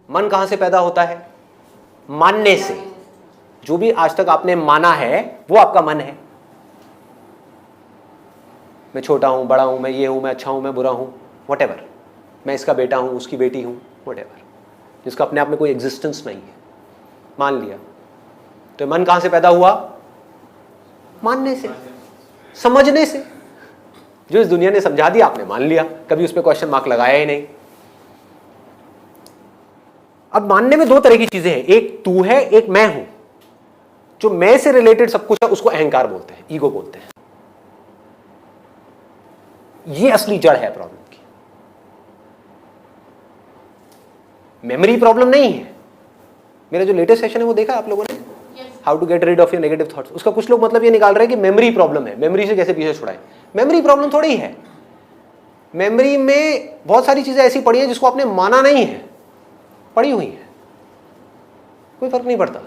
मन कहां से पैदा होता है? मानने से। जो भी आज तक आपने माना है वो आपका मन है। मैं छोटा हूं, बड़ा हूं, मैं ये हूं, मैं अच्छा हूं, मैं बुरा हूं, व्हाटएवर, मैं इसका बेटा हूं, उसकी बेटी हूं, व्हाटएवर, जिसका अपने आप में कोई एग्जिस्टेंस नहीं है, मान लिया। तो मन कहां से पैदा हुआ? मानने से, समझने से। जो इस दुनिया ने समझा दिया आपने मान लिया, कभी उस पर क्वेश्चन मार्क लगाया ही नहीं। अब मानने में दो तरह की चीजें हैं, एक तू है, एक मैं हूं। जो मैं से रिलेटेड सब कुछ है उसको अहंकार बोलते हैं, ईगो बोलते हैं। ये असली जड़ है प्रॉब्लम की। मेमोरी प्रॉब्लम नहीं है। मेरा जो लेटेस्ट सेशन है वो देखा आप लोगों ने, how to get rid of your negative thoughts. उसका कुछ लोग मतलब ये निकाल रहे हैं कि मेमोरी प्रॉब्लम है, मेमोरी से कैसे पीछे छुड़ाएं। मेमोरी प्रॉब्लम थोड़ी ही है। मेमोरी में बहुत सारी चीजें ऐसी पड़ी हैं जिसको आपने माना नहीं है, पड़ी हुई है, कोई फर्क नहीं पड़ता।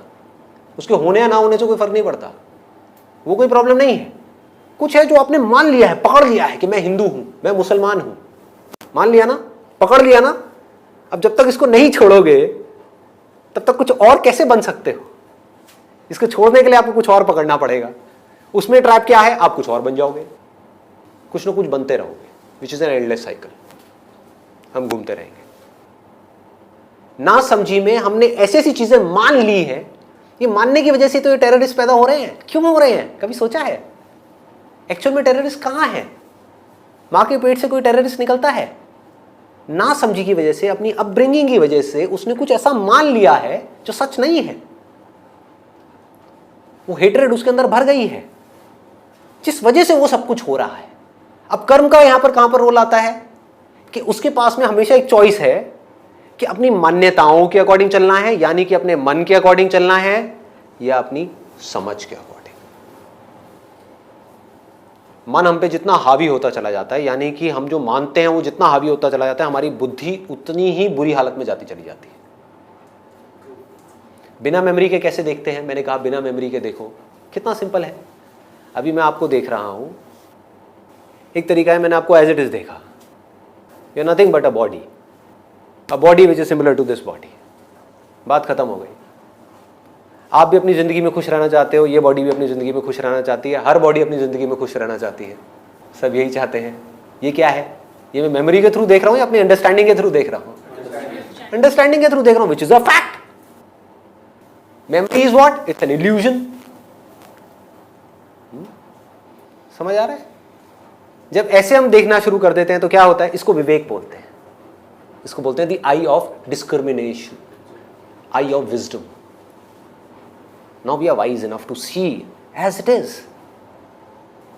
उसके होने या ना होने से कोई फर्क नहीं पड़ता, वो कोई प्रॉब्लम नहीं है। कुछ है जो आपने मान लिया है, पकड़ लिया है कि मैं हिंदू हूं, मैं मुसलमान हूं, मान लिया ना, पकड़ लिया ना। अब जब तक इसको नहीं छोड़ोगे तब तक कुछ और कैसे बन सकते हो? इसको छोड़ने के लिए आपको कुछ और पकड़ना पड़ेगा। उसमें ट्रैप क्या है? आप कुछ और बन जाओगे, कुछ ना कुछ बनते रहोगे, which is an endless cycle. हम घूमते रहेंगे। ना समझी में हमने ऐसी ऐसी चीजें मान ली हैं, ये मानने की वजह से तो ये टेररिस्ट पैदा हो रहे हैं। क्यों हो रहे हैं? कभी सोचा है एक्चुअल में टेररिस्ट कहां है? मां के पेट से कोई टेररिस्ट निकलता है? ना समझी की वजह से, अपनी अपब्रिंगिंग की वजह से उसने कुछ ऐसा मान लिया है जो सच नहीं है। वो हेट्रेड उसके अंदर भर गई है, जिस वजह से वो सब कुछ हो रहा है। अब कर्म का यहां पर कहां पर रोल आता है कि उसके पास में हमेशा एक चॉइस है कि अपनी मान्यताओं के अकॉर्डिंग चलना है, यानी कि अपने मन के अकॉर्डिंग चलना है, या अपनी समझ के अकॉर्डिंग। मन हम पे जितना हावी होता चला जाता है, यानी कि हम जो मानते हैं वो जितना हावी होता चला जाता है, हमारी बुद्धि उतनी ही बुरी हालत में जाती चली जाती है। बिना मेमोरी के कैसे देखते हैं? मैंने कहा बिना मेमोरी के देखो, कितना सिंपल है। अभी मैं आपको देख रहा हूं, एक तरीका है, मैंने आपको एज इट इज देखा। You are nothing but a body which is similar to this body. बात खत्म हो गई। आप भी अपनी जिंदगी में खुश रहना चाहते हो, ये बॉडी भी अपनी जिंदगी में खुश रहना चाहती है, हर बॉडी अपनी जिंदगी में खुश रहना चाहती है, सब यही चाहते हैं। ये क्या है? ये मैं मेमोरी के थ्रू देख रहा हूं या अपनी अंडरस्टैंडिंग के थ्रू देख रहा हूं? अंडरस्टैंडिंग के थ्रू देख रहा हूं, which is a fact. Memory is what? It's an illusion. समझ आ रहा है? जब ऐसे हम देखना शुरू कर देते हैं तो क्या होता है? इसको विवेक बोलते हैं। इसको बोलते हैं the I of discrimination, I of wisdom. Now we are wise enough to see as it is.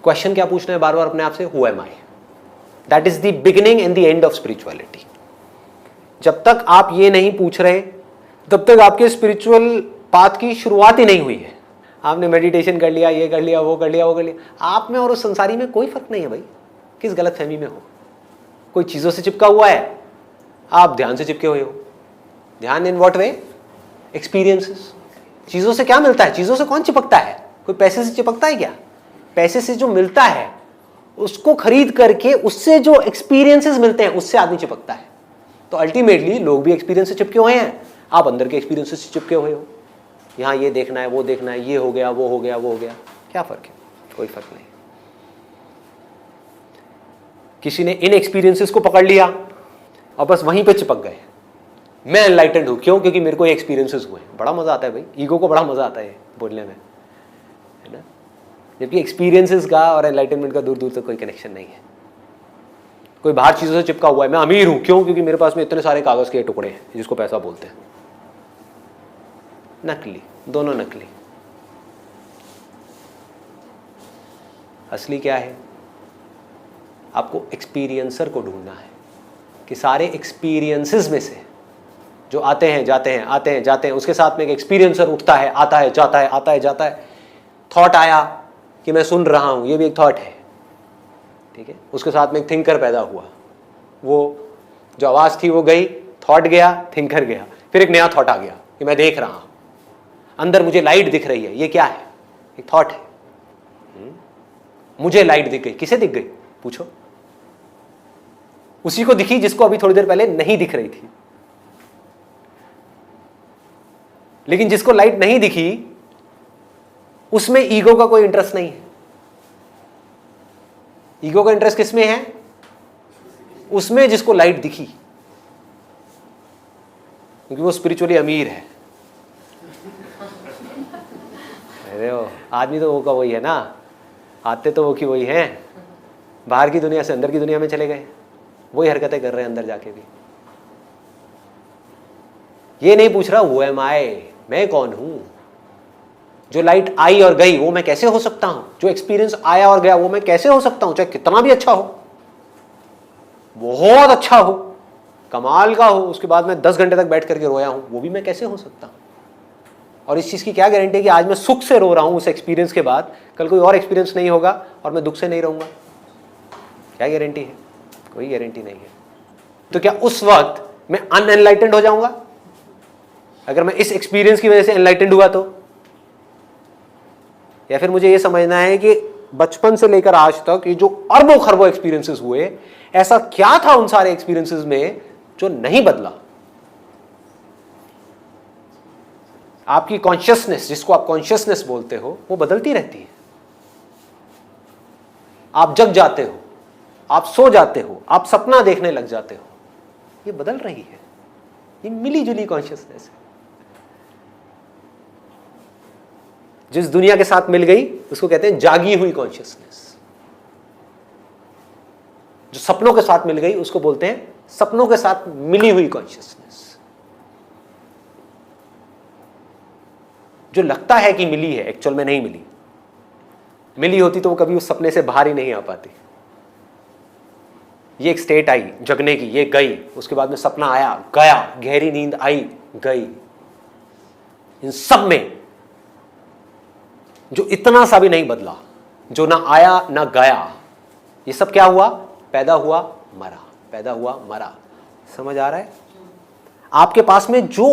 Question क्या पूछना है बार बार अपने आप से? Who am I? That is the beginning and the end of spirituality. जब तक आप ये नहीं पूछ रहे तब तक आपके स्पिरिचुअल पाथ की शुरुआत ही नहीं हुई है। आपने मेडिटेशन कर लिया, ये कर लिया, वो कर लिया, वो कर लिया, आप में और उस संसारी में कोई फर्क नहीं है भाई। किस गलत फहमी में हो? कोई चीजों से चिपका हुआ है, आप ध्यान से चिपके हुए हो। ध्यान इन व्हाट वे? एक्सपीरियंसेस। चीजों से क्या मिलता है? चीजों से कौन चिपकता है? कोई पैसे से चिपकता है क्या? पैसे से जो मिलता है उसको खरीद करके उससे जो एक्सपीरियंसेस मिलते हैं उससे आदमी चिपकता है। तो अल्टीमेटली लोग भी एक्सपीरियंस से चिपके हुए हैं, आप अंदर के एक्सपीरियंसेस से चिपके हुए हो। यहाँ ये देखना है, वो देखना है, ये हो गया, वो हो गया, वो हो गया, क्या फर्क है? कोई फर्क नहीं। किसी ने इन एक्सपीरियंसेस को पकड़ लिया और बस वहीं पे चिपक गए। मैं एनलाइटेंड हूं, क्यों? क्योंकि मेरे को एक्सपीरियंसेस हुए। बड़ा मजा आता है भाई, ईगो को बड़ा मजा आता है बोलने में, है ना? जबकि एक्सपीरियंसेस का और एनलाइटनमेंट का दूर दूर तक कोई कनेक्शन नहीं है। कोई बाहर चीजों से चिपका हुआ है, मैं अमीर हूं, क्यों? क्योंकि मेरे पास में इतने सारे कागज के टुकड़े हैं, जिसको पैसा बोलते हैं। नकली, दोनों नकली। असली क्या है? आपको एक्सपीरियंसर को ढूंढना है कि सारे एक्सपीरियंसेस में से जो आते हैं जाते हैं, आते हैं जाते हैं, उसके साथ में एक एक्सपीरियंसर उठता है, आता है जाता है, आता है जाता है। थॉट आया कि मैं सुन रहा हूं, ये भी एक थॉट है, ठीक है? उसके साथ में एक थिंकर पैदा हुआ, वो जो आवाज थी वो गई, थॉट गया, थिंकर गया, फिर एक नया थॉट आ गया कि मैं देख रहा हूं, अंदर मुझे लाइट दिख रही है। ये क्या है? एक थॉट है। मुझे लाइट दिख गई। किसे दिख गई? पूछो। उसी को दिखी जिसको अभी थोड़ी देर पहले नहीं दिख रही थी। लेकिन जिसको लाइट नहीं दिखी उसमें ईगो का कोई इंटरेस्ट नहीं है। ईगो का इंटरेस्ट किसमें है? उसमें जिसको लाइट दिखी, क्योंकि वो स्पिरिचुअली अमीर है। अरे वो आदमी तो वो का वही है ना, आते तो वो की वही हैं, बाहर की दुनिया से अंदर की दुनिया में चले गए, वही हरकतें कर रहे हैं अंदर जाके भी। ये नहीं पूछ रहा वो एम आई, मैं कौन हूं। जो लाइट आई और गई वो मैं कैसे हो सकता हूं, जो एक्सपीरियंस आया और गया वो मैं कैसे हो सकता हूं, चाहे कितना भी अच्छा हो, बहुत अच्छा हो, कमाल का हो, उसके बाद मैं 10 घंटे तक बैठ करके रोया हूं, वो भी मैं कैसे हो सकता हूं। और इस चीज की क्या गारंटी है कि आज मैं सुख से रो रहा हूं उस एक्सपीरियंस के बाद, कल कोई और एक्सपीरियंस नहीं होगा और मैं दुख से नहीं रहूंगा? क्या गारंटी है? कोई गारंटी नहीं है। तो क्या उस वक्त मैं अनएनलाइटेंड हो जाऊंगा अगर मैं इस एक्सपीरियंस की वजह से एनलाइटेंड हुआ तो? या फिर मुझे यह समझना है कि बचपन से लेकर आज तक ये जो अरबों खरबों एक्सपीरियंसेस हुए, ऐसा क्या था उन सारे एक्सपीरियंसेस में जो नहीं बदला? आपकी कॉन्शियसनेस, जिसको आप कॉन्शियसनेस बोलते हो, वो बदलती रहती है। आप जग जाते हो, आप सो जाते हो, आप सपना देखने लग जाते हो, ये बदल रही है। ये मिली जुली कॉन्शियसनेस है। जिस दुनिया के साथ मिल गई उसको कहते हैं जागी हुई कॉन्शियसनेस। जो सपनों के साथ मिल गई उसको बोलते हैं सपनों के साथ मिली हुई कॉन्शियसनेस। जो लगता है कि मिली है, एक्चुअल में नहीं मिली। मिली होती तो वो कभी उस सपने से बाहर ही नहीं आ पाती। ये एक स्टेट आई जगने की, ये गई, उसके बाद में सपना आया, गया, गहरी नींद आई, गई। इन सब में जो इतना सा भी नहीं बदला, जो ना आया ना गया, ये सब क्या हुआ? पैदा हुआ मरा, पैदा हुआ मरा। समझ आ रहा है? आपके पास में जो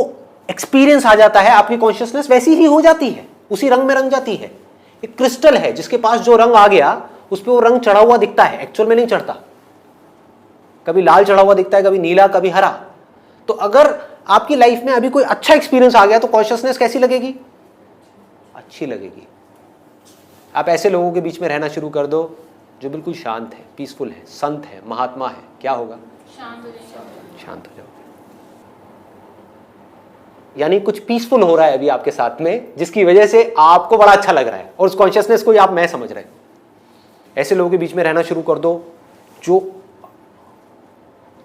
एक्सपीरियंस आ जाता है, आपकी कॉन्शियसनेस वैसी ही हो जाती है, उसी रंग में रंग जाती है। एक क्रिस्टल है जिसके पास जो रंग आ गया उस पर वो रंग चढ़ा हुआ दिखता है, एक्चुअल में नहीं चढ़ता। कभी लाल चढ़ा हुआ दिखता है, कभी नीला, कभी हरा। तो अगर आपकी लाइफ में अभी कोई अच्छा एक्सपीरियंस आ गया तो कॉन्शियसनेस कैसी लगेगी? अच्छी लगेगी। आप ऐसे लोगों के बीच में रहना शुरू कर दो जो बिल्कुल शांत है, पीसफुल है, संत है, महात्मा है, क्या होगा? शांत हो जाओगे। यानी कुछ पीसफुल हो रहा है अभी आपके साथ में, जिसकी वजह से आपको बड़ा अच्छा लग रहा है और उस कॉन्शियसनेस को आप मैं समझ रहे हो। ऐसे लोगों के बीच में रहना शुरू कर दो जो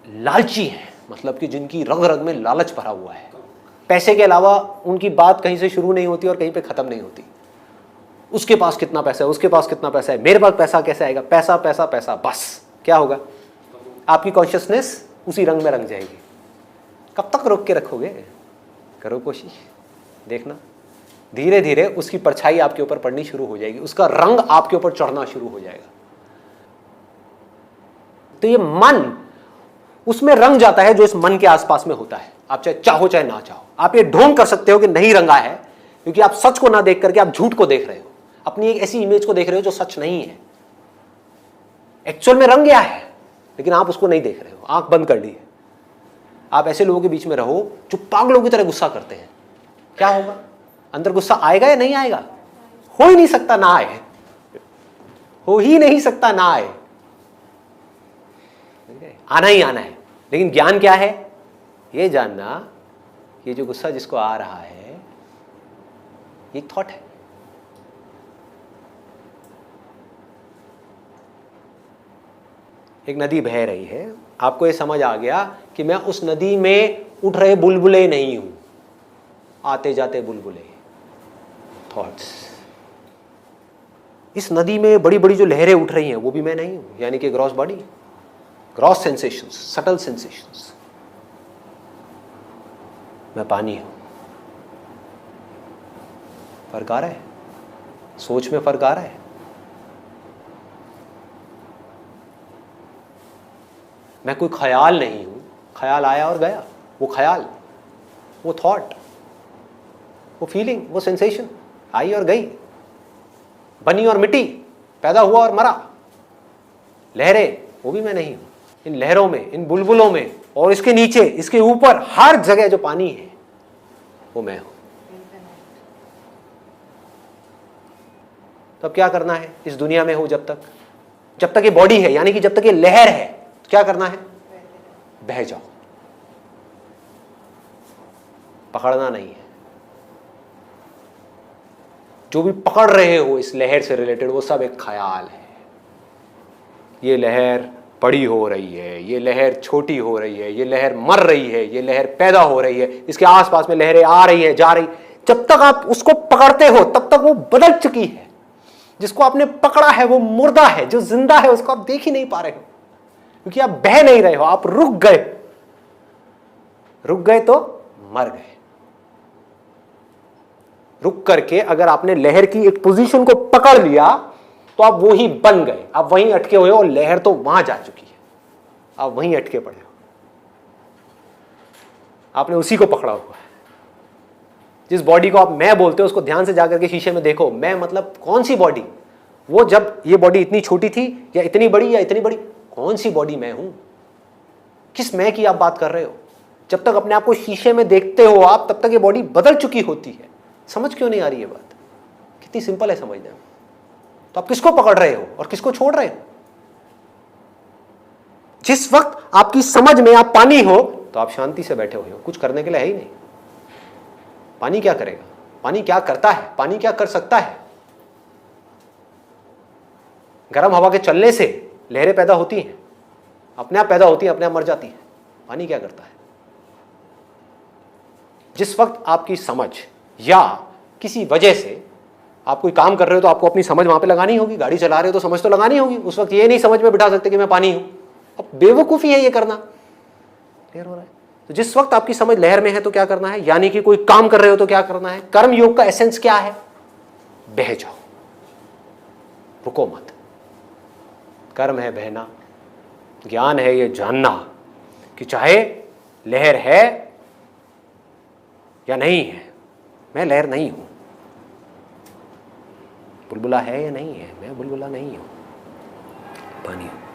लालची है, मतलब कि जिनकी रग रग में लालच भरा हुआ है। पैसे के अलावा उनकी बात कहीं से शुरू नहीं होती और कहीं पे खत्म नहीं होती। उसके पास कितना पैसा है, उसके पास कितना पैसा है, मेरे पास पैसा कैसे आएगा, पैसा पैसा पैसा, बस। क्या होगा? आपकी कॉन्शियसनेस उसी रंग में रंग जाएगी। कब तक रोक के रखोगे? करो कोशिश, देखना धीरे धीरे उसकी परछाई आपके ऊपर पड़नी शुरू हो जाएगी, उसका रंग आपके ऊपर चढ़ना शुरू हो जाएगा। तो ये मन उसमें रंग जाता है जो इस मन के आसपास में होता है। आप चाहे चाहो चाहे ना चाहो, आप ये ढोंग कर सकते हो कि नहीं रंगा है, क्योंकि आप सच को ना देख करके आप झूठ को देख रहे हो, अपनी एक ऐसी इमेज को देख रहे हो जो सच नहीं है। एक्चुअल में रंग गया है लेकिन आप उसको नहीं देख रहे हो, आंख बंद कर ली है। आप ऐसे लोगों के बीच में रहो जो पागलों की तरह गुस्सा करते हैं। क्या होगा? अंदर गुस्सा आएगा या नहीं आएगा? हो ही नहीं सकता ना आए, हो ही नहीं सकता ना आए, आना ही आना है। लेकिन ज्ञान क्या है? ये जानना ये जो गुस्सा जिसको आ रहा है ये थॉट है। एक नदी बह रही है, आपको ये समझ आ गया कि मैं उस नदी में उठ रहे बुलबुले नहीं हूं, आते जाते बुलबुले, थॉट्स। इस नदी में बड़ी बड़ी जो लहरें उठ रही हैं वो भी मैं नहीं हूं, यानी कि gross body, gross sensations, subtle sensations. मैं पानी हूं। फर्क आ रहा है? सोच में फर्क आ रहा है? मैं कोई ख्याल नहीं हूं, ख्याल आया और गया। वो ख्याल, वो थॉट, वो फीलिंग, वो सेंसेशन आई और गई, बनी और मिटी, पैदा हुआ और मरा। लहरें, वो भी मैं नहीं हूं। इन लहरों में, इन बुलबुलों में और इसके नीचे, इसके ऊपर, हर जगह जो पानी है वो मैं हूं। तो अब क्या करना है इस दुनिया में हो जब तक ये बॉडी है, यानी कि जब तक ये लहर है, तो क्या करना है? बह जाओ, पकड़ना नहीं है। जो भी पकड़ रहे हो इस लहर से रिलेटेड, वो सब एक ख्याल है। ये लहर बड़ी हो रही है, ये लहर छोटी हो रही है, ये लहर मर रही है, ये लहर पैदा हो रही है, इसके आसपास में लहरें आ रही है, जा रही। जब तक आप उसको पकड़ते हो तब तक वो बदल चुकी है। जिसको आपने पकड़ा है वो मुर्दा है, जो जिंदा है उसको आप देख ही नहीं पा रहे हो, क्योंकि आप बह नहीं रहे हो, आप रुक गए तो मर गए। रुक करके अगर आपने लहर की एक पोजीशन को पकड़ लिया तो आप वो ही बन गए, आप वहीं अटके हुए हो और लहर तो वहां जा चुकी है, आप वहीं अटके पड़े हो, आपने उसी को पकड़ा हुआ है। जिस बॉडी को आप मैं बोलते हो उसको ध्यान से जाकर के शीशे में देखो। मैं मतलब कौन सी बॉडी? वो जब ये बॉडी इतनी छोटी थी या इतनी बड़ी या इतनी बड़ी, कौन सी बॉडी मैं हूं? किस मैं की आप बात कर रहे हो? जब तक अपने आप को शीशे में देखते हो आप, तब तक ये बॉडी बदल चुकी होती है। समझ क्यों नहीं आ रही है बात? कितनी सिंपल है समझने में। तो आप किसको पकड़ रहे हो और किसको छोड़ रहे हो? जिस वक्त आपकी समझ में आप पानी हो तो आप शांति से बैठे हुए हो, कुछ करने के लिए है ही नहीं। पानी क्या करेगा? पानी क्या करता है? पानी क्या कर सकता है? गर्म हवा के चलने से लहरें पैदा होती हैं, अपने आप पैदा होती हैं, अपने आप मर जाती हैं। पानी क्या करता है? जिस वक्त आपकी समझ या किसी वजह से आप कोई काम कर रहे हो तो आपको अपनी समझ वहां पे लगानी होगी। गाड़ी चला रहे हो तो समझ तो लगानी होगी। उस वक्त ये नहीं समझ में बिठा सकते कि मैं पानी हूं। अब बेवकूफी है ये करना। क्लियर हो रहा है? तो जिस वक्त आपकी समझ लहर में है तो क्या करना है, यानी कि कोई काम कर रहे हो तो क्या करना है? कर्म योग का एसेंस क्या है? बह जाओ, रुको मत। कर्म है बहना, ज्ञान है ये जानना कि चाहे लहर है या नहीं है, मैं लहर नहीं हूं। बुलबुला है या नहीं है, मैं बुलबुला नहीं हूं, पानी हूं।